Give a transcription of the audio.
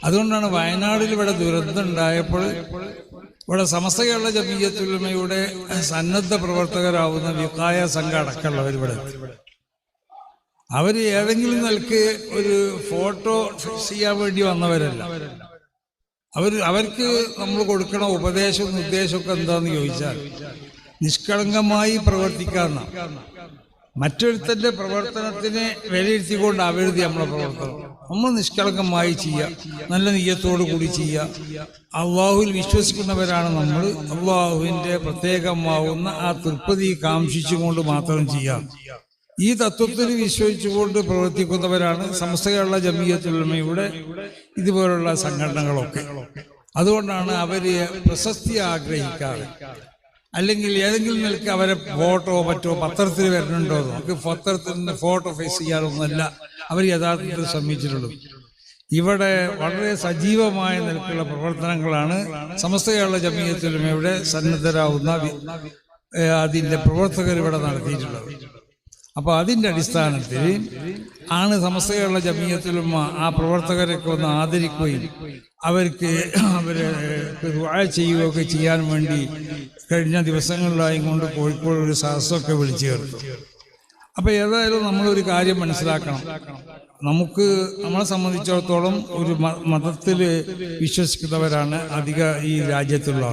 അതുകൊണ്ടാണ് വയനാടിൽ ഇവിടെ ദുരന്തം ഉണ്ടായപ്പോൾ ഇവിടെ സമസ്ത കേരള ജമീയത്തുൽ ഉലമയുടെ സന്നദ്ധ പ്രവർത്തകരാവുന്ന വിഖായ സംഘം അടക്കമുള്ളവർ ഇവിടെ അവർ ഏതെങ്കിലും നിലക്ക് ഒരു ഫോട്ടോ ചെയ്യാൻ വേണ്ടി വന്നവരല്ല. അവർക്ക് നമ്മൾ കൊടുക്കണ ഉപദേശവും നിർദ്ദേശമൊക്കെ എന്താന്ന് ചോദിച്ചാൽ നിഷ്കളങ്കമായി പ്രവർത്തിക്കാന്ന, മറ്റൊരുത്തന്റെ പ്രവർത്തനത്തിനെ വിലയിരുത്തിക്കൊണ്ടാവരുത് നമ്മളെ പ്രവർത്തനം. നമ്മൾ നിഷ്കളങ്കമായി ചെയ്യുക, നല്ല നിയ്യത്തോടു കൂടി ചെയ്യുക. അള്ളാഹുവിൽ വിശ്വസിക്കുന്നവരാണ് നമ്മൾ. അള്ളാഹുവിന്റെ പ്രത്യേകമാവുന്ന ആ തൃപ്തി കാംക്ഷിച്ചുകൊണ്ട് മാത്രം ചെയ്യാം. ഈ തത്വത്തിൽ വിശ്വസിച്ചുകൊണ്ട് പ്രവർത്തിക്കുന്നവരാണ് സമസ്ത കേരള ജമീയത്തുൽ ഉലമയുടെ ഇതുപോലുള്ള സംഘടനകളൊക്കെ. അതുകൊണ്ടാണ് അവര് പ്രശസ്തി ആഗ്രഹിക്കാറ്, അല്ലെങ്കിൽ ഏതെങ്കിലും നിലയ്ക്ക് അവരെ ഫോട്ടോ മറ്റോ പത്രത്തിൽ വരുന്നുണ്ടോ, നമുക്ക് പത്രത്തിന് ഫോട്ടോ ഫേസ് ചെയ്യാനൊന്നുമല്ല അവർ യഥാർത്ഥത്തിൽ ശ്രമിച്ചിട്ടുള്ളൂ. ഇവിടെ വളരെ സജീവമായ നിലക്കുള്ള പ്രവർത്തനങ്ങളാണ് സമസ്ത കേരള ജമീയത്തുൽ ഉലമയുടെ സന്നദ്ധരാവുന്ന അതിൻ്റെ പ്രവർത്തകർ ഇവിടെ നടത്തിയിട്ടുള്ളത്. അപ്പോൾ അതിൻ്റെ അടിസ്ഥാനത്തിൽ ആണ് സമസ്ത കേരള ജമീയത്തുൽ ഉലമ ആ പ്രവർത്തകരൊക്കെ ഒന്ന് ആദരിക്കുകയും അവർക്ക് അവരെ ദുആ ചെയ്യുകയൊക്കെ ചെയ്യാൻ വേണ്ടി കഴിഞ്ഞ ദിവസങ്ങളിലായി കൊണ്ട് കോഴിക്കോട് ഒരു സദസ്സൊക്കെ വിളിച്ചു ചേർത്തു. അപ്പോൾ ഏതായാലും നമ്മളൊരു കാര്യം മനസ്സിലാക്കണം. നമ്മളെ സംബന്ധിച്ചിടത്തോളം ഒരു മതത്തിൽ വിശ്വസിക്കുന്നവരാണ് അധിക ഈ രാജ്യത്തുള്ള